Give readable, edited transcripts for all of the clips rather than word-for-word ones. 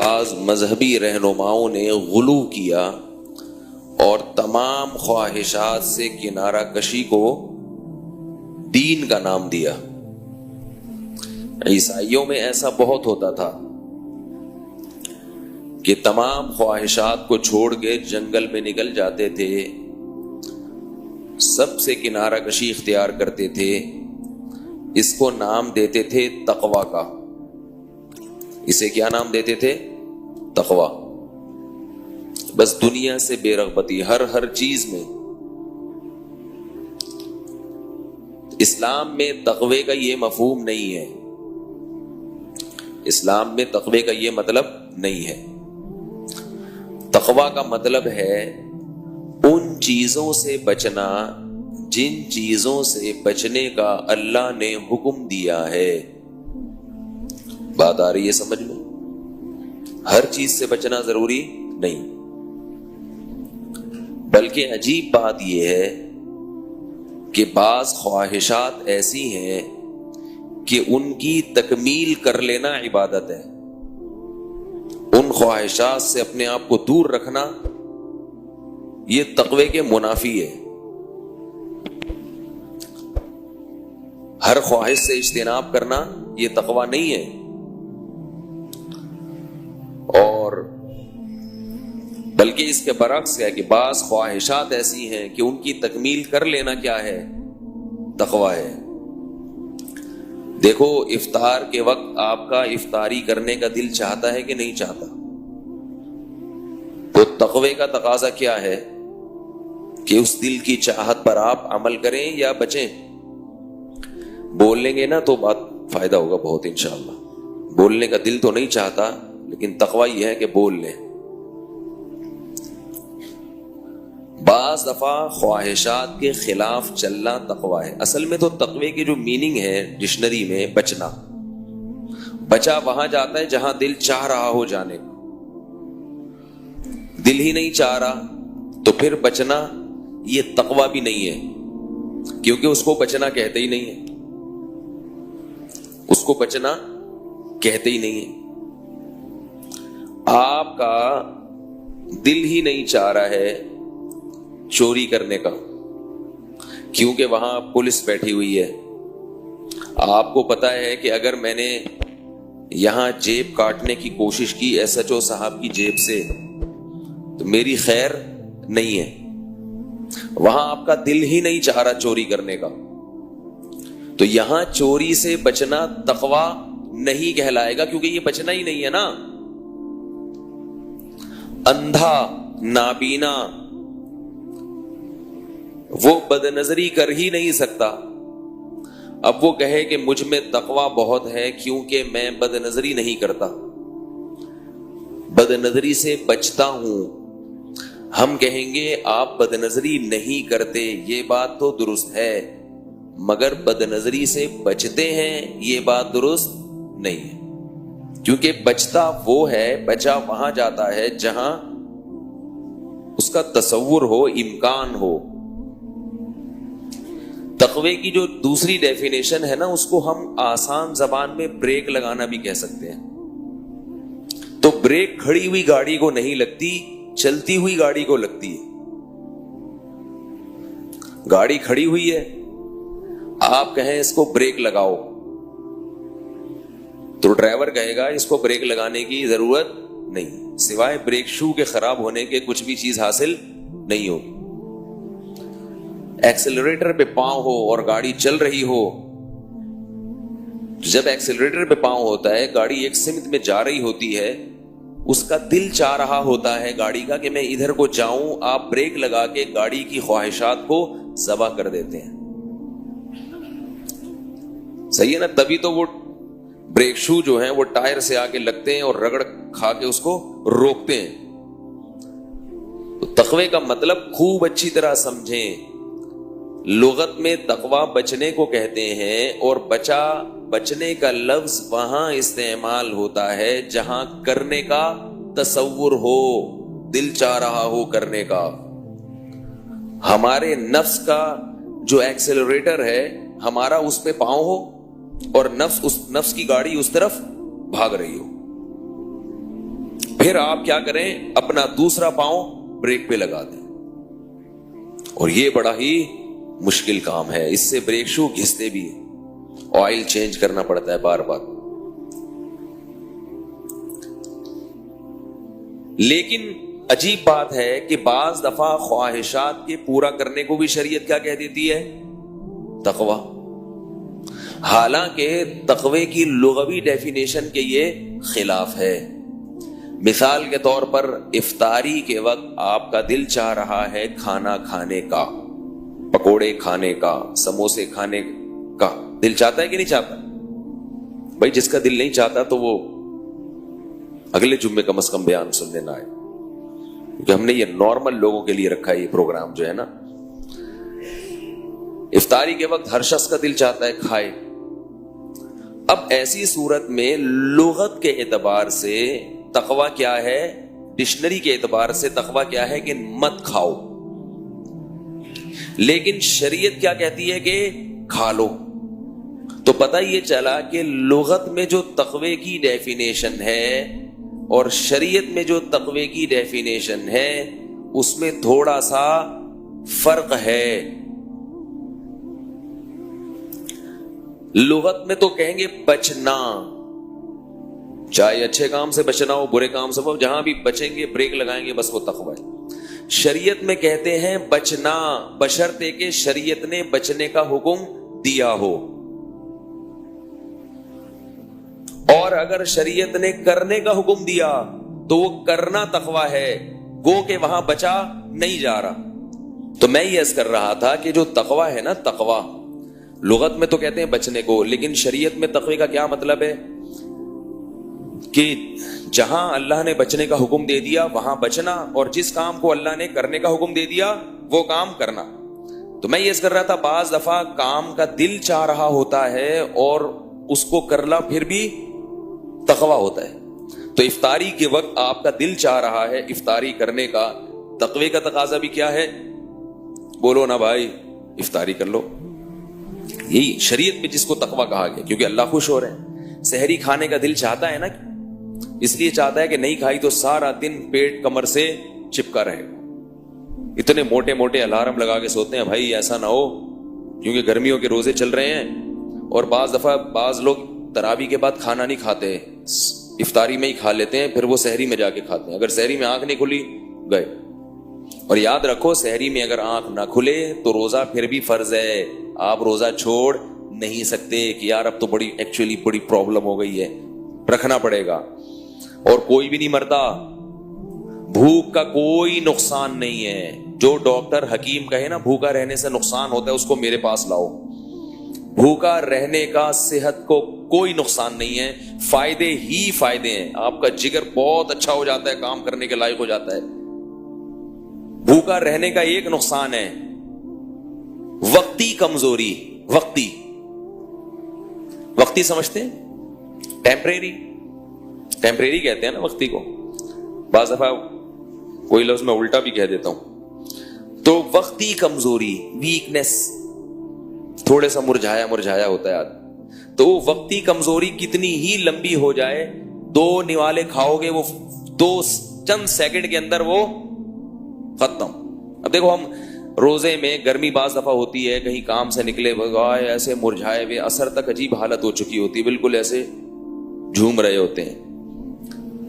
بعض مذہبی رہنماؤں نے غلو کیا اور تمام خواہشات سے کنارہ کشی کو دین کا نام دیا۔ عیسائیوں میں ایسا بہت ہوتا تھا کہ تمام خواہشات کو چھوڑ کے جنگل میں نکل جاتے تھے، سب سے کنارہ کشی اختیار کرتے تھے، اس کو نام دیتے تھے تقویٰ کا۔ اسے کیا نام دیتے تھے؟ تقویٰ۔ بس دنیا سے بے رغبتی ہر چیز میں۔ اسلام میں تقوی کا یہ مفہوم نہیں ہے، اسلام میں تقوی کا یہ مطلب نہیں ہے۔ تقویٰ کا مطلب ہے ان چیزوں سے بچنا جن چیزوں سے بچنے کا اللہ نے حکم دیا ہے۔ بات آ رہی ہے سمجھ میں؟ ہر چیز سے بچنا ضروری نہیں، بلکہ عجیب بات یہ ہے کہ بعض خواہشات ایسی ہیں کہ ان کی تکمیل کر لینا عبادت ہے۔ ان خواہشات سے اپنے آپ کو دور رکھنا یہ تقوی کے منافی ہے۔ ہر خواہش سے اجتناب کرنا یہ تقوی نہیں ہے، اور بلکہ اس کے برعکس ہے کہ بعض خواہشات ایسی ہیں کہ ان کی تکمیل کر لینا کیا ہے؟ تقوی ہے۔ دیکھو، افطار کے وقت آپ کا افطاری کرنے کا دل چاہتا ہے کہ نہیں چاہتا؟ تو تقوی کا تقاضا کیا ہے کہ اس دل کی چاہت پر آپ عمل کریں یا بچیں؟ بول لیں گے نا تو بات فائدہ ہوگا بہت انشاءاللہ۔ بولنے کا دل تو نہیں چاہتا، لیکن تقوی یہ ہے کہ بول لیں۔ بعض دفعہ خواہشات کے خلاف چلنا تقوی ہے۔ اصل میں تو تقوی کی جو میننگ ہے ڈکشنری میں بچنا، بچا وہاں جاتا ہے جہاں دل چاہ رہا ہو جانے کو۔ دل ہی نہیں چاہ رہا تو پھر بچنا یہ تقوی بھی نہیں ہے، کیونکہ اس کو بچنا کہتے ہی نہیں ہے، اس کو بچنا کہتے ہی نہیں ہے۔ آپ کا دل ہی نہیں چاہ رہا ہے چوری کرنے کا، کیونکہ وہاں پولیس بیٹھی ہوئی ہے۔ آپ کو پتا ہے کہ اگر میں نے یہاں جیب کاٹنے کی کوشش کی ایس ایچ او صاحب کی جیب سے تو میری خیر نہیں ہے۔ وہاں آپ کا دل ہی نہیں چاہ رہا چوری کرنے کا، تو یہاں چوری سے بچنا تقوی نہیں کہلائے گا، کیونکہ یہ بچنا ہی نہیں ہے نا۔ اندھا نابینا وہ بد نظری کر ہی نہیں سکتا، اب وہ کہے کہ مجھ میں تقوی بہت ہے کیونکہ میں بد نظری نہیں کرتا، بد نظری سے بچتا ہوں۔ ہم کہیں گے آپ بد نظری نہیں کرتے، یہ بات تو درست ہے، مگر بد نظری سے بچتے ہیں یہ بات درست نہیں ہے، کیونکہ بچتا وہ ہے، بچا وہاں جاتا ہے جہاں اس کا تصور ہو، امکان ہو۔ تقوی کی جو دوسری ڈیفینیشن ہے نا، اس کو ہم آسان زبان میں بریک لگانا بھی کہہ سکتے ہیں۔ تو بریک کھڑی ہوئی گاڑی کو نہیں لگتی، چلتی ہوئی گاڑی کو لگتی ہے۔ گاڑی کھڑی ہوئی ہے، آپ کہیں اس کو بریک لگاؤ تو ڈرائیور کہے گا اس کو بریک لگانے کی ضرورت نہیں، سوائے بریک شو کے خراب ہونے کے کچھ بھی چیز حاصل نہیں ہوگی۔ ایکسلریٹر پہ پاؤں ہو اور گاڑی چل رہی ہو، جب ایکسلریٹر پہ پاؤں ہوتا ہے، گاڑی ایک سمت میں جا رہی ہوتی ہے، اس کا دل چاہ رہا ہوتا ہے گاڑی کا کہ میں ادھر کو جاؤں، آپ بریک لگا کے گاڑی کی خواہشات کو ذبح کر دیتے ہیں۔ صحیح ہے نا؟ تبھی تو وہ بریک شو جو ہیں وہ ٹائر سے آ کے لگتے ہیں اور رگڑ کھا کے اس کو روکتے ہیں۔ تو تقوی کا مطلب خوب اچھی طرح سمجھیں، لغت میں تقوی بچنے کو کہتے ہیں، اور بچنے کا لفظ وہاں استعمال ہوتا ہے جہاں کرنے کا تصور ہو، دل چاہ رہا ہو کرنے کا۔ ہمارے نفس کا جو ایکسلریٹر ہے ہمارا اس پہ پاؤں ہو اور نفس کی گاڑی اس طرف بھاگ رہی ہو، پھر آپ کیا کریں, اپنا دوسرا پاؤں بریک پہ لگا دیں. اور یہ بڑا ہی مشکل کام ہے, اس سے بریک شو گھستے بھی ہیں, آئل چینج کرنا پڑتا ہے بار بار. لیکن عجیب بات ہے کہ بعض دفعہ خواہشات کے پورا کرنے کو بھی شریعت کیا کہہ دیتی ہے, تقوی. حالانکہ تقوی کی لغوی ڈیفینیشن کے یہ خلاف ہے. مثال کے طور پر افطاری کے وقت آپ کا دل چاہ رہا ہے کھانا کھانے کا, پکوڑے کھانے کا, سموسے کھانے کا دل چاہتا ہے کہ نہیں چاہتا؟ بھائی جس کا دل نہیں چاہتا تو وہ اگلے جمعے کم از کم بیان سننے نہ آئے, کیونکہ ہم نے یہ نارمل لوگوں کے لیے رکھا ہے یہ پروگرام جو ہے نا. افطاری کے وقت ہر شخص کا دل چاہتا ہے کھائے. اب ایسی صورت میں لغت کے اعتبار سے تقوی کیا ہے, ڈکشنری کے اعتبار سے تقوی کیا ہے کہ مت کھاؤ. لیکن شریعت کیا کہتی ہے کہ کھا لو. تو پتہ یہ چلا کہ لغت میں جو تقوی کی ڈیفینیشن ہے اور شریعت میں جو تقوی کی ڈیفینیشن ہے اس میں تھوڑا سا فرق ہے. لغت میں تو کہیں گے بچنا, چاہے اچھے کام سے بچنا ہو برے کام سے, وہ جہاں بھی بچیں گے بریک لگائیں گے بس وہ تقوی ہے. شریعت میں کہتے ہیں بچنا بشرطے کہ شریعت نے بچنے کا حکم دیا ہو, اور اگر شریعت نے کرنے کا حکم دیا تو وہ کرنا تقوی ہے, گو کہ وہاں بچا نہیں جا رہا. تو میں یہ عرض کر رہا تھا کہ جو تقوی ہے نا, تقوی لغت میں تو کہتے ہیں بچنے کو, لیکن شریعت میں تقوی کا کیا مطلب ہے کہ جہاں اللہ نے بچنے کا حکم دے دیا وہاں بچنا, اور جس کام کو اللہ نے کرنے کا حکم دے دیا وہ کام کرنا. تو میں یہ عرض کر رہا تھا بعض دفعہ کام کا دل چاہ رہا ہوتا ہے اور اس کو کرنا پھر بھی تقوی ہوتا ہے. تو افطاری کے وقت آپ کا دل چاہ رہا ہے افطاری کرنے کا, تقوی کا تقاضا بھی کیا ہے, بولو نا بھائی افطاری کر لو. یہی شریعت میں جس کو تقوی کہا گیا, کیونکہ اللہ خوش ہو رہے ہیں. سحری کھانے کا دل چاہتا ہے نا, اس لیے چاہتا ہے کہ نہیں کھائی تو سارا دن پیٹ کمر سے چپکا رہے گا. اتنے موٹے موٹے الارم لگا کے سوتے ہیں بھائی ایسا نہ ہو, کیونکہ گرمیوں کے روزے چل رہے ہیں. اور بعض دفعہ بعض لوگ تراویح کے بعد کھانا نہیں کھاتے, افطاری میں ہی کھا لیتے ہیں, پھر وہ سحری میں جا کے کھاتے ہیں. اگر سحری میں آنکھ نہیں کھلی گئے. اور یاد رکھو سحری میں اگر آنکھ نہ کھلے تو روزہ پھر بھی فرض ہے, آپ روزہ چھوڑ نہیں سکتے کہ یار اب تو ایکچولی بڑی پرابلم ہو گئی ہے, رکھنا پڑے گا. اور کوئی بھی نہیں مرتا, بھوک کا کوئی نقصان نہیں ہے. جو ڈاکٹر حکیم کہے نا بھوکا رہنے سے نقصان ہوتا ہے اس کو میرے پاس لاؤ. بھوکا رہنے کا صحت کو کوئی نقصان نہیں ہے, فائدے ہی فائدے ہیں. آپ کا جگر بہت اچھا ہو جاتا ہے, کام کرنے کے لائق ہو جاتا ہے. بھوکا رہنے کا ایک نقصان ہے وقتی کمزوری. وقتی سمجھتے ہیں, ٹیمپریری کہتے ہیں نا وقتی کو. بعض دفعہ کوئی لفظ میں الٹا بھی کہہ دیتا ہوں. تو وقتی کمزوری, ویکنس, تھوڑے سا مرجھایا ہوتا ہے آدمی. تو وقتی کمزوری کتنی ہی لمبی ہو جائے, 2 نوالے کھاؤ گے وہ 2 چند سیکنڈ کے اندر وہ ختم. اب دیکھو ہم روزے میں گرمی بعض دفعہ ہوتی ہے, کہیں کام سے نکلے بغائے ایسے مرجھائے ہوئے, اثر تک عجیب حالت ہو چکی ہوتی ہے, بالکل ایسے جھوم رہے ہوتے ہیں.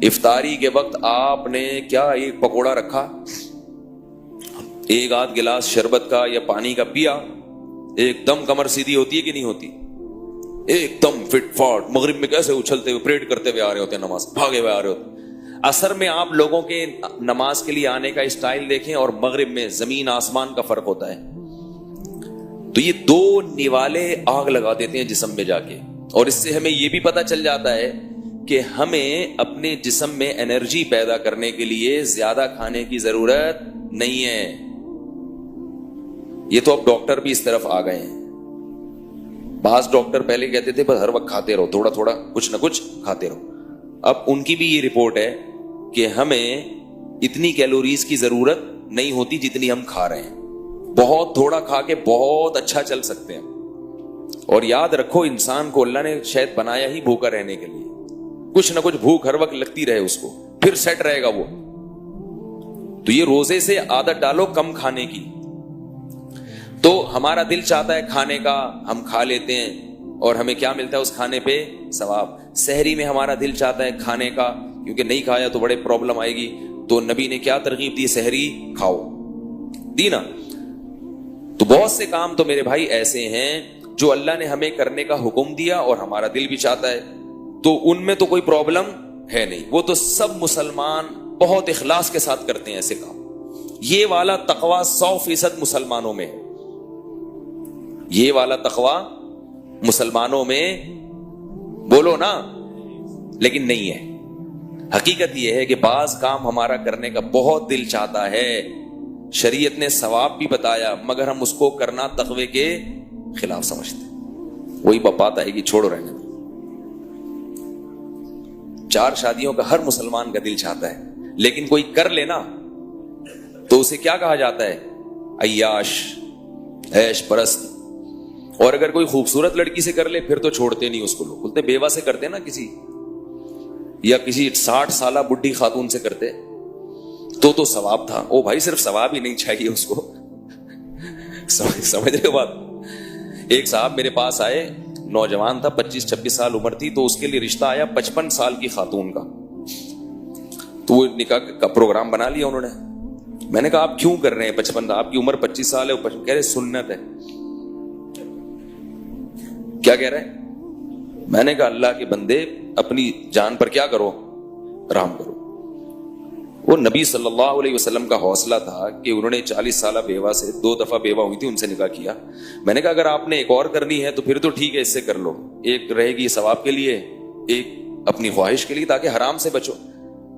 افطاری کے وقت آپ نے کیا ایک پکوڑا رکھا, ایک آدھ گلاس شربت کا یا پانی کا پیا, ایک دم کمر سیدھی ہوتی ہے کہ نہیں ہوتی, ایک دم فٹ فاٹ. مغرب میں کیسے اچھلتے ہوئے پریڈ کرتے ہوئے آ رہے ہوتے ہیں, نماز بھاگے ہوئے آ رہے ہوتے. اثر میں آپ لوگوں کے نماز کے لیے آنے کا اسٹائل دیکھیں اور مغرب میں زمین آسمان کا فرق ہوتا ہے. تو یہ 2 نوالے آگ لگا دیتے ہیں جسم میں جا کے, اور اس سے ہمیں یہ بھی پتہ چل جاتا ہے کہ ہمیں اپنے جسم میں انرجی پیدا کرنے کے لیے زیادہ کھانے کی ضرورت نہیں ہے. یہ تو اب ڈاکٹر بھی اس طرف آ گئے ہیں. بعض ڈاکٹر پہلے کہتے تھے بس ہر وقت کھاتے رہو, تھوڑا تھوڑا کچھ نہ کچھ کھاتے رہو. اب ان کی بھی یہ رپورٹ ہے کہ ہمیں اتنی کیلوریز کی ضرورت نہیں ہوتی جتنی ہم کھا رہے ہیں. بہت تھوڑا کھا کے بہت اچھا چل سکتے ہیں. اور یاد رکھو انسان کو اللہ نے شاید بنایا ہی بھوکا رہنے کے لیے. کچھ نہ کچھ بھوک ہر وقت لگتی رہے اس کو، پھر سیٹ رہے گا وہ. تو یہ روزے سے عادت ڈالو کم کھانے کی. تو ہمارا دل چاہتا ہے کھانے کا، ہم کھا لیتے ہیں اور ہمیں کیا ملتا ہے اس کھانے پہ؟ ثواب. سحری میں ہمارا دل چاہتا ہے کھانے کا، کیونکہ نہیں کھایا تو بڑے پرابلم آئے گی. تو نبی نے کیا ترغیب دی؟ سحری کھاؤ، دی نا. تو بہت سے کام تو میرے بھائی ایسے ہیں جو اللہ نے ہمیں کرنے کا حکم دیا اور ہمارا دل بھی چاہتا ہے، تو ان میں تو کوئی پرابلم ہے نہیں. وہ تو سب مسلمان بہت اخلاص کے ساتھ کرتے ہیں ایسے کام. یہ والا تقوی 100% مسلمانوں میں ہے. یہ والا تقوی مسلمانوں میں بولو نا، لیکن نہیں ہے. حقیقت یہ ہے کہ بعض کام ہمارا کرنے کا بہت دل چاہتا ہے، شریعت نے ثواب بھی بتایا، مگر ہم اس کو کرنا تقوی کے خلاف سمجھتے ہیں. وہی بات آئے گی، چھوڑو رہنے. 4 شادیوں کا ہر مسلمان کا دل چاہتا ہے، لیکن کوئی کر لینا تو اسے کیا کہا جاتا ہے؟ عیاش، عیش پرست. اور اگر کوئی خوبصورت لڑکی سے کر لے پھر تو چھوڑتے نہیں اس کو. لوگ بولتے بیوہ سے کرتے نا کسی، یا کسی 60 سالہ بڈھی خاتون سے کرتے تو ثواب تھا. او بھائی صرف ثواب ہی نہیں چاہیے اس کو. سمجھ رہے ہو بات؟ ایک صاحب میرے پاس آئے، نوجوان تھا، 25-26 سال عمر تھی. تو اس کے لیے رشتہ آیا 55 سال کی خاتون کا. تو وہ نکاح کا پروگرام بنا لیا انہوں نے. میں نے کہا آپ کیوں کر رہے ہیں 55؟ آپ کی عمر 25 سال ہے. کہہ رہے سنت ہے. کیا کہہ رہے ہیں؟ میں نے کہا اللہ کے بندے اپنی جان پر کیا کرو؟ رحم کرو. وہ نبی صلی اللہ علیہ وسلم کا حوصلہ تھا کہ انہوں نے 40 سالہ بیوہ سے 2 دفعہ بیوہ ہوئی تھی ان سے نکاح کیا. میں نے کہا اگر آپ نے ایک اور کرنی ہے تو پھر تو ٹھیک ہے، اس سے کر لو. ایک رہے گی ثواب کے لیے، ایک اپنی خواہش کے لیے، تاکہ حرام سے بچو.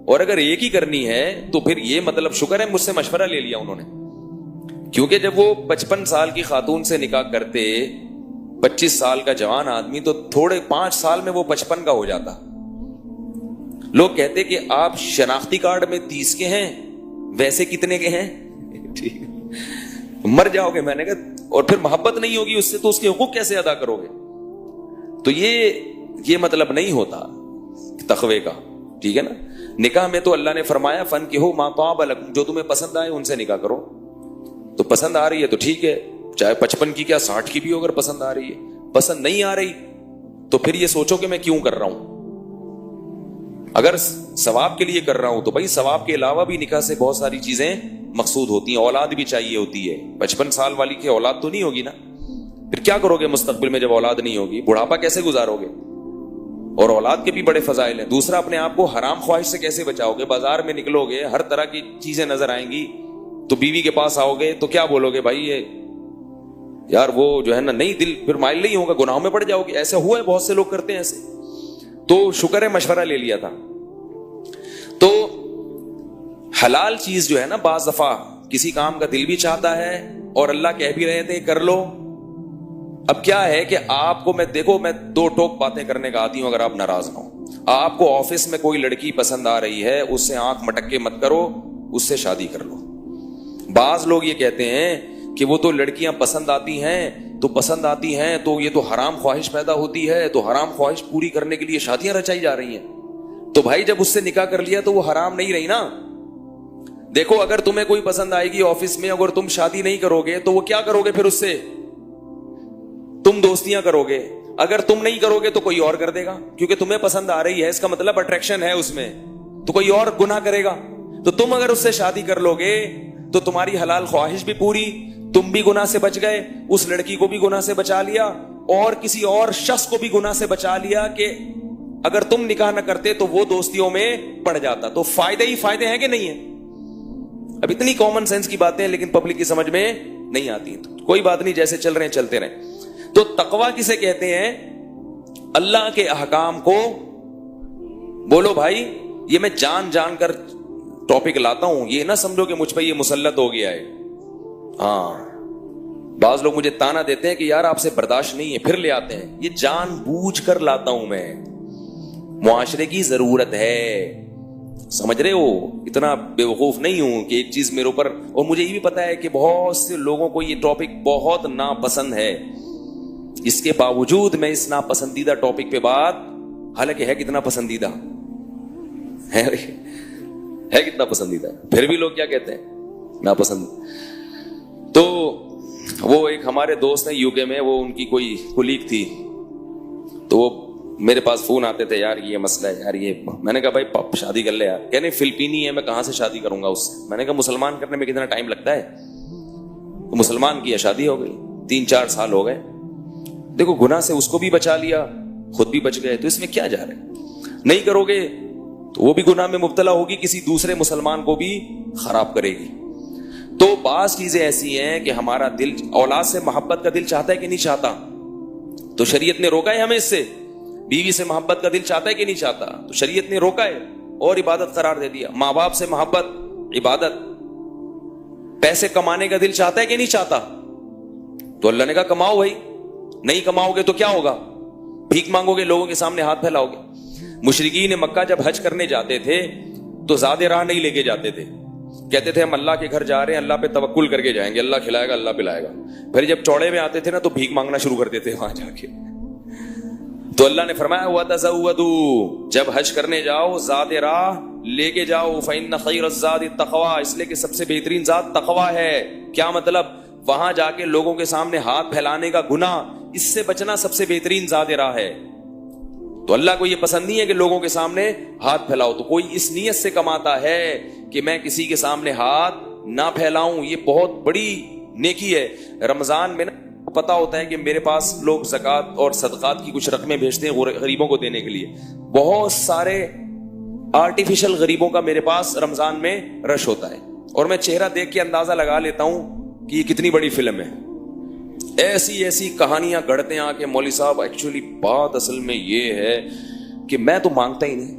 اور اگر ایک ہی کرنی ہے تو پھر یہ مطلب شکر ہے مجھ سے مشورہ لے لیا انہوں نے. کیونکہ جب وہ 55 سال کی خاتون سے نکاح کرتے، 25 سال کا جوان آدمی، تو تھوڑے 5 سال میں وہ 55 کا ہو جاتا. لوگ کہتے کہ آپ شناختی کارڈ میں 30 کے ہیں، ویسے کتنے کے ہیں؟ ٹھیک، مر جاؤ گے. میں نے کہا اور پھر محبت نہیں ہوگی اس سے تو اس کے حقوق کیسے ادا کرو گے؟ تو یہ مطلب نہیں ہوتا تقوی کا. ٹھیک ہے نا. نکاح میں تو اللہ نے فرمایا فَانْكِحُوا مَا طَابَ لَكُمْ، جو تمہیں پسند آئے ان سے نکاح کرو. تو پسند آ رہی ہے تو ٹھیک ہے، چاہے 55 کی کیا 60 کی بھی ہو. اگر پسند آ رہی ہے، پسند نہیں آ رہی تو پھر یہ سوچو کہ میں کیوں کر رہا ہوں. اگر ثواب کے لیے کر رہا ہوں تو بھائی ثواب کے علاوہ بھی نکاح سے بہت ساری چیزیں مقصود ہوتی ہیں. اولاد بھی چاہیے ہوتی ہے. 55 سال والی کی اولاد تو نہیں ہوگی نا. پھر کیا کرو گے مستقبل میں جب اولاد نہیں ہوگی؟ بڑھاپا کیسے گزارو گے؟ اور اولاد کے بھی بڑے فضائل ہیں. دوسرا، اپنے آپ کو حرام خواہش سے کیسے بچاؤ گے؟ بازار میں نکلو گے، ہر طرح کی چیزیں نظر آئیں گی، تو بیوی کے پاس آؤ گے تو کیا بولو گے؟ بھائی یہ یار وہ جو ہے نا، نہیں دل پھر مائل نہیں ہوگا، گناہوں میں پڑ جاؤ گے. ایسا ہوا ہے، بہت سے لوگ کرتے ہیں ایسے. تو شکر ہے مشورہ لے لیا تھا. تو حلال چیز جو ہے نا، بعض دفعہ کسی کام کا دل بھی چاہتا ہے اور اللہ کہہ بھی رہے تھے کر لو. اب کیا ہے کہ آپ کو میں 2 ٹوک باتیں کرنے کا عادی ہوں، اگر آپ ناراض نہ ہو. آپ کو آفس میں کوئی لڑکی پسند آ رہی ہے، اس سے آنکھ مٹک کے مت کرو، اس سے شادی کر لو. بعض لوگ یہ کہتے ہیں کہ وہ تو لڑکیاں پسند آتی ہیں تو یہ تو حرام خواہش پیدا ہوتی ہے، تو حرام خواہش پوری کرنے کے لیے شادیاں رچائی جا رہی ہیں. تو بھائی جب اس سے نکاح کر لیا تو وہ حرام نہیں رہی نا. دیکھو اگر تمہیں کوئی پسند آئے گی آفس میں، اگر تم شادی نہیں کرو گے تو وہ کیا کرو گے؟ پھر اس سے تم دوستیاں کرو گے. اگر تم نہیں کرو گے تو کوئی اور کر دے گا، کیونکہ تمہیں پسند آ رہی ہے، اس کا مطلب اٹریکشن ہے اس میں، تو کوئی اور گناہ کرے گا. تو تم اگر اس سے شادی کر لو گے تو تمہاری حلال خواہش بھی پوری، تم بھی گناہ سے بچ گئے، اس لڑکی کو بھی گناہ سے بچا لیا، اور کسی اور شخص کو بھی گناہ سے بچا لیا کہ اگر تم نکاح نہ کرتے تو وہ دوستیوں میں پڑ جاتا. تو فائدے ہی فائدے ہیں کہ نہیں ہیں؟ اب اتنی کامن سینس کی باتیں ہیں لیکن پبلک کی سمجھ میں نہیں آتی. کوئی بات نہیں، جیسے چل رہے ہیں چلتے رہیں. تو تقوی کسے کہتے ہیں؟ اللہ کے احکام کو. بولو بھائی، یہ میں جان جان کر ٹاپک لاتا ہوں، یہ نہ سمجھو کہ مجھ پہ یہ مسلط ہو گیا ہے. ہاں، بعض لوگ مجھے تانا دیتے ہیں کہ یار آپ سے برداشت نہیں ہے، پھر لے آتے ہیں. یہ جان بوجھ کر لاتا ہوں میں، معاشرے کی ضرورت ہے. سمجھ رہے ہو؟ اتنا بے وقوف نہیں ہوں کہ ایک چیز میرے اوپر. اور مجھے یہ بھی پتا ہے کہ بہت سے لوگوں کو یہ ٹاپک بہت ناپسند ہے، اس کے باوجود میں اس ناپسندیدہ ٹاپک پہ بات، حالانکہ ہے کتنا پسندیدہ، ہے کتنا پسندیدہ ہے، پھر بھی لوگ کیا کہتے ہیں، ناپسند. تو وہ ایک ہمارے دوست ہیں یو کے میں، وہ ان کی کوئی کولیگ تھی، تو وہ میرے پاس فون آتے تھے، یار یہ مسئلہ ہے، یار یہ. میں نے کہا بھائی شادی کر لے یار. کہنے فلپینی ہے، میں کہاں سے شادی کروں گا اس سے. میں نے کہا مسلمان کرنے میں کتنا ٹائم لگتا ہے. تو مسلمان کیا، شادی ہو گئی، 3-4 سال ہو گئے. دیکھو گناہ سے اس کو بھی بچا لیا، خود بھی بچ گئے، تو اس میں کیا جا رہا ہے. نہیں کرو گے تو وہ بھی گناہ میں مبتلا ہوگی، کسی دوسرے مسلمان کو بھی خراب کرے گی. تو بعض چیزیں ایسی ہیں کہ ہمارا دل اولاد سے محبت کا دل چاہتا ہے کہ نہیں چاہتا، تو شریعت نے روکا ہے ہمیں اس سے. بیوی سے محبت کا دل چاہتا ہے کہ نہیں چاہتا، تو شریعت نے روکا ہے اور عبادت قرار دے دیا. ماں باپ سے محبت عبادت. پیسے کمانے کا دل چاہتا ہے کہ نہیں چاہتا، تو اللہ نے کہا کماؤ بھائی. نہیں کماؤ گے تو کیا ہوگا، بھیک مانگو گے، لوگوں کے سامنے ہاتھ پھیلاؤ گے. مشرکین مکہ جب حج کرنے جاتے تھے تو زیادہ راہ نہیں لے کے جاتے تھے، کہتے تھے ہم اللہ کے گھر جا رہے ہیں، اللہ پہ توکل کر کے جائیں گے، اللہ کھلائے گا اللہ پلائے گا. پھر جب چوڑے میں آتے تھے نا تو بھیک مانگنا شروع کر دیتے وہاں جا کے. تو اللہ نے فرمایا وَتَزَوَّدُوا، جب حج کرنے جاؤ زاد راہ لے کے جاؤ، فَإِنَّ خَيْرَ الزَّادِ التَّقْوَىٰ، اس لیے کہ سب سے بہترین ذات تقویٰ ہے. کیا مطلب، وہاں جا کے لوگوں کے سامنے ہاتھ پھیلانے کا گناہ، اس سے بچنا سب سے بہترین زاد راہ ہے. تو اللہ کو یہ پسند نہیں ہے کہ لوگوں کے سامنے ہاتھ پھیلاؤ. تو کوئی اس نیت سے کماتا ہے کہ میں کسی کے سامنے ہاتھ نہ پھیلاؤں، یہ بہت بڑی نیکی ہے. رمضان میں نا پتا ہوتا ہے کہ میرے پاس لوگ زکوٰۃ اور صدقات کی کچھ رقمیں بھیجتے ہیں غریبوں کو دینے کے لیے. بہت سارے آرٹیفیشل غریبوں کا میرے پاس رمضان میں رش ہوتا ہے، اور میں چہرہ دیکھ کے اندازہ لگا لیتا ہوں کہ یہ کتنی بڑی فلم ہے. ایسی کہانیاں گڑھتے ہیں آ کے، مولوی صاحب ایکچولی بات اصل میں یہ ہے کہ میں تو مانگتا ہی نہیں.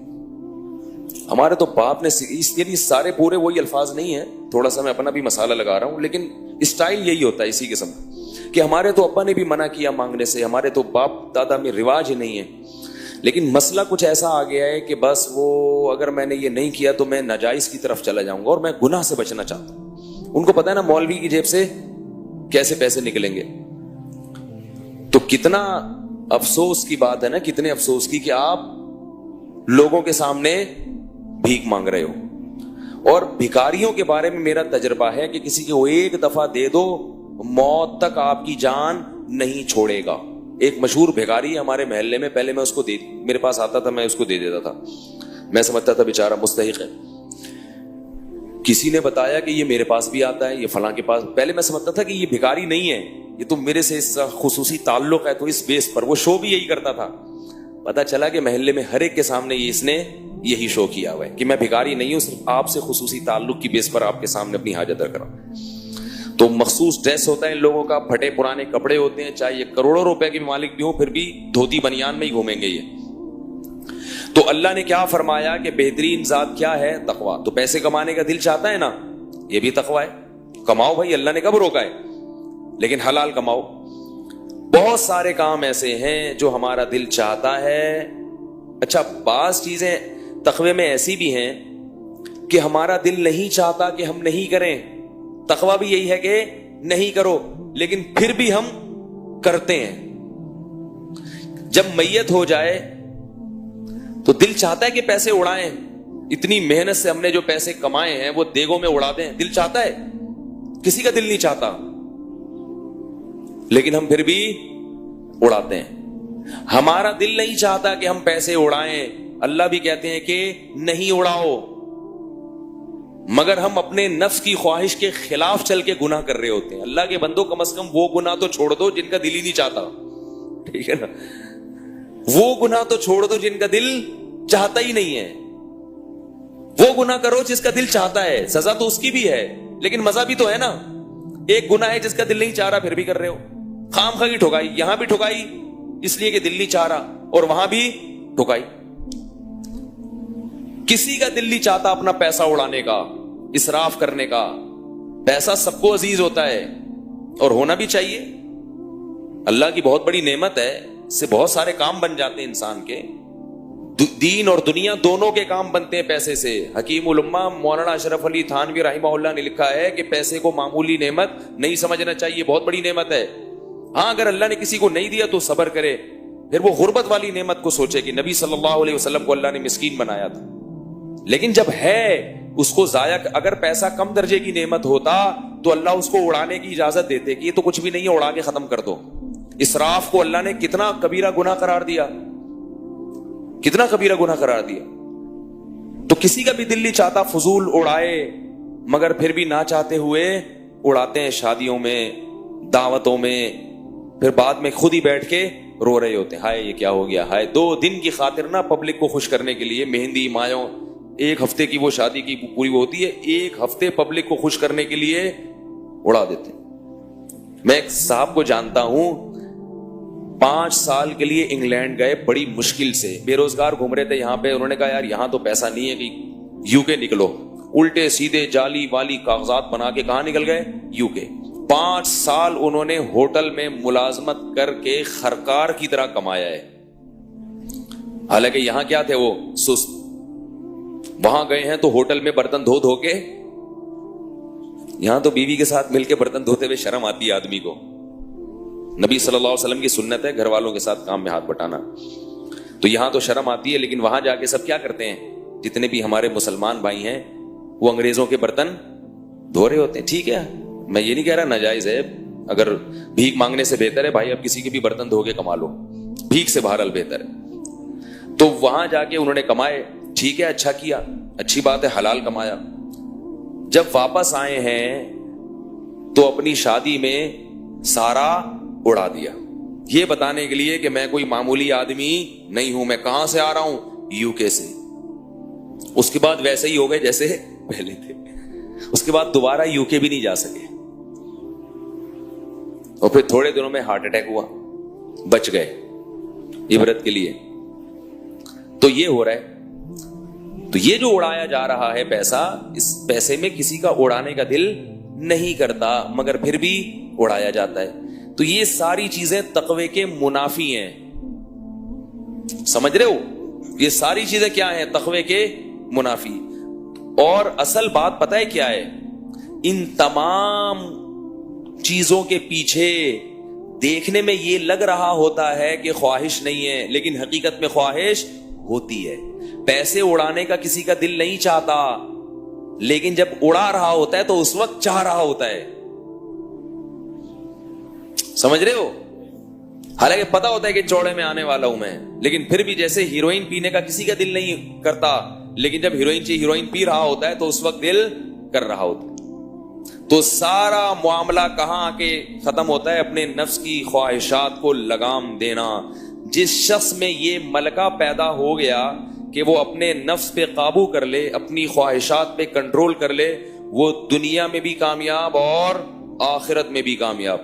ہمارے تو باپ نے یعنی سارے پورے وہی الفاظ نہیں ہیں، تھوڑا سا میں اپنا بھی مسالہ لگا رہا ہوں، لیکن اسٹائل یہی ہوتا ہے اسی قسم کہ ہمارے تو ابا نے بھی منع کیا مانگنے سے، ہمارے تو باپ دادا میں رواج ہی نہیں ہے. لیکن مسئلہ کچھ ایسا آ گیا ہے کہ بس وہ اگر میں نے یہ نہیں کیا تو میں ناجائز کی طرف چلا جاؤں گا، اور میں گناہ سے بچنا چاہتا ہوں. ان کو پتا ہے نا مولوی کی جیب سے کیسے پیسے نکلیں گے. تو کتنا افسوس کی بات ہے نا، کتنے افسوس کی کہ آپ لوگوں کے سامنے بھیک مانگ رہے ہو. اور بھکاریوں کے بارے میں میرا تجربہ ہے کہ کسی کو ایک دفعہ دے دو، موت تک آپ کی جان نہیں چھوڑے گا. ایک مشہور بھکاری ہے ہمارے محلے میں، پہلے میں اس کو میرے پاس آتا تھا، میں اس کو دے دیتا تھا، میں سمجھتا تھا بیچارہ مستحق ہے. کسی نے بتایا کہ یہ میرے پاس بھی آتا ہے، یہ فلاں کے پاس. پہلے میں سمجھتا تھا کہ یہ بھکاری نہیں ہے، یہ تو میرے سے اس خصوصی تعلق ہے، تو اس بیس پر وہ شو بھی یہی کرتا تھا. پتا چلا کہ محلے میں ہر ایک کے سامنے اس نے یہی شو کیا ہوا ہے کہ میں بھکاری نہیں ہوں، صرف آپ سے خصوصی تعلق کی بیس پر آپ کے سامنے اپنی حاجت رکھ رہا ہوں. تو مخصوص ڈریس ہوتا ہے ان لوگوں کا، پھٹے پرانے کپڑے ہوتے ہیں، چاہے یہ کروڑوں روپے کے مالک بھی ہوں پھر بھی دھوتی بنیان میں ہی گھومیں گے یہ. تو اللہ نے کیا فرمایا کہ بہترین ذات کیا ہے، تقویٰ. تو پیسے کمانے کا دل چاہتا ہے نا، یہ بھی تقویٰ ہے. کماؤ بھائی، اللہ نے کب روکا ہے، لیکن حلال کماؤ. بہت سارے کام ایسے ہیں جو ہمارا دل چاہتا ہے. اچھا بعض چیزیں تقوی میں ایسی بھی ہیں کہ ہمارا دل نہیں چاہتا کہ ہم نہیں کریں. تقویٰ بھی یہی ہے کہ نہیں کرو، لیکن پھر بھی ہم کرتے ہیں. جب میت ہو جائے تو دل چاہتا ہے کہ پیسے اڑائیں، اتنی محنت سے ہم نے جو پیسے کمائے ہیں وہ دیگوں میں اڑا دیں. دل چاہتا ہے، کسی کا دل نہیں چاہتا، لیکن ہم پھر بھی اڑاتے ہیں. ہمارا دل نہیں چاہتا کہ ہم پیسے اڑائیں، اللہ بھی کہتے ہیں کہ نہیں اڑاؤ، مگر ہم اپنے نفس کی خواہش کے خلاف چل کے گناہ کر رہے ہوتے ہیں. اللہ کے بندوں کم از کم وہ گناہ تو چھوڑ دو جن کا دل ہی نہیں چاہتا، ٹھیک ہے نا. وہ گناہ تو چھوڑ دو جن کا دل چاہتا ہی نہیں ہے. وہ گناہ کرو جس کا دل چاہتا ہے، سزا تو اس کی بھی ہے لیکن مزہ بھی تو ہے نا. ایک گناہ ہے جس کا دل نہیں چاہ رہا پھر بھی کر رہے ہو، خام خواہ کی ٹھکائی، یہاں بھی ٹھکائی اس لیے کہ دل نہیں چاہ رہا اور وہاں بھی ٹھکائی. کسی کا دل نہیں چاہتا اپنا پیسہ اڑانے کا، اسراف کرنے کا. پیسہ سب کو عزیز ہوتا ہے اور ہونا بھی چاہیے، اللہ کی بہت بڑی نعمت ہے، اس سے بہت سارے کام بن جاتے ہیں انسان کے، دین اور دنیا دونوں کے کام بنتے ہیں پیسے سے. حکیم الامہ مولانا اشرف علی تھانوی رحمہ اللہ نے لکھا ہے کہ پیسے کو معمولی نعمت نہیں سمجھنا چاہیے، بہت بڑی نعمت ہے. ہاں اگر اللہ نے کسی کو نہیں دیا تو صبر کرے، پھر وہ غربت والی نعمت کو سوچے کہ نبی صلی اللہ علیہ وسلم کو اللہ نے مسکین بنایا تھا. لیکن جب ہے اس کو ضائع, اگر پیسہ کم درجے کی نعمت ہوتا تو اللہ اس کو اڑانے کی اجازت دیتے کہ یہ تو کچھ بھی نہیں ہے, اڑا کے ختم کر دو. اسراف کو اللہ نے کتنا کبیرہ گناہ قرار دیا, کتنا کبیرہ گناہ قرار دیا. تو کسی کا بھی دل نہیں چاہتا فضول اڑائے, مگر پھر بھی نہ چاہتے ہوئے اڑاتے ہیں شادیوں میں, دعوتوں میں, پھر بعد میں خود ہی بیٹھ کے رو رہے ہوتے ہیں, ہائے یہ کیا ہو گیا, ہائے. 2 دن کی خاطر نا پبلک کو خوش کرنے کے لیے مہندی مایوں, 1 ہفتے کی وہ شادی کی پوری وہ ہوتی ہے, 1 ہفتے پبلک کو خوش کرنے کے لیے اڑا دیتے. میں ایک صاحب کو جانتا ہوں, 5 سال کے لیے انگلینڈ گئے, بڑی مشکل سے, بے روزگار گھوم رہے تھے یہاں پہ. انہوں نے کہا یار یہاں تو پیسہ نہیں ہے کہ یو کے نکلو. الٹے سیدھے جعلی والی کاغذات بنا کے کہاں نکل گئے, یو کے. 5 سال انہوں نے ہوٹل میں ملازمت کر کے خرکار کی طرح کمایا ہے. حالانکہ یہاں کیا تھے وہ سست, وہاں گئے ہیں تو ہوٹل میں برتن دھو دھو کے, یہاں تو بیوی کے ساتھ مل کے برتن دھوتے ہوئے شرم آتی ہے آدمی کو. نبی صلی اللہ علیہ وسلم کی سنت ہے گھر والوں کے ساتھ کام میں ہاتھ بٹانا, تو یہاں تو شرم آتی ہے, لیکن وہاں جا کے سب کیا کرتے ہیں, جتنے بھی ہمارے مسلمان بھائی ہیں وہ انگریزوں کے برتن دھو رہے ہوتے ہیں. ٹھیک ہے, میں یہ نہیں کہہ رہا ناجائز ہے, اگر بھیک مانگنے سے بہتر ہے بھائی اب کسی کے بھی برتن دھو کے کما لو, بھیک سے بہرحال بہتر ہے. تو وہاں جا کے انہوں نے کمائے, ٹھیک ہے, اچھا کیا, اچھی بات ہے, حلال کمایا. جب واپس آئے ہیں تو اپنی شادی میں سارا اڑا دیا, یہ بتانے کے لیے کہ میں کوئی معمولی آدمی نہیں ہوں, میں کہاں سے آ رہا ہوں, یو کے سے. اس کے بعد ویسے ہی ہو گئے جیسے پہلے تھے. اس کے بعد دوبارہ یو کے بھی نہیں جا سکے, اور پھر تھوڑے دنوں میں ہارٹ اٹیک ہوا, بچ گئے عبرت کے لیے. تو یہ ہو رہا ہے. تو یہ جو اڑایا جا رہا ہے پیسہ, اس پیسے میں کسی کا اڑانے کا دل نہیں کرتا مگر پھر بھی اڑایا جاتا ہے. تو یہ ساری چیزیں تقوی کے منافی ہیں, سمجھ رہے ہو, یہ ساری چیزیں کیا ہیں, تقوی کے منافی. اور اصل بات پتہ ہے کیا ہے, ان تمام چیزوں کے پیچھے دیکھنے میں یہ لگ رہا ہوتا ہے کہ خواہش نہیں ہے, لیکن حقیقت میں خواہش ہوتی ہے. پیسے اڑانے کا کسی کا دل نہیں چاہتا, لیکن جب اڑا رہا ہوتا ہے تو اس وقت چاہ رہا ہوتا ہے. سمجھ رہے ہو, حالانکہ پتا ہوتا ہے کہ چوڑے میں آنے والا ہوں میں, لیکن پھر بھی جیسے ہیروئن پینے کا کسی کا دل نہیں کرتا, لیکن جب ہیروئن پی رہا ہوتا ہے تو اس وقت دل کر رہا ہوتا ہے. تو سارا معاملہ کہاں آ کے ختم ہوتا ہے, اپنے نفس کی خواہشات کو لگام دینا. جس شخص میں یہ ملکہ پیدا ہو گیا کہ وہ اپنے نفس پہ قابو کر لے, اپنی خواہشات پہ کنٹرول کر لے, وہ دنیا میں بھی کامیاب اور آخرت میں بھی کامیاب.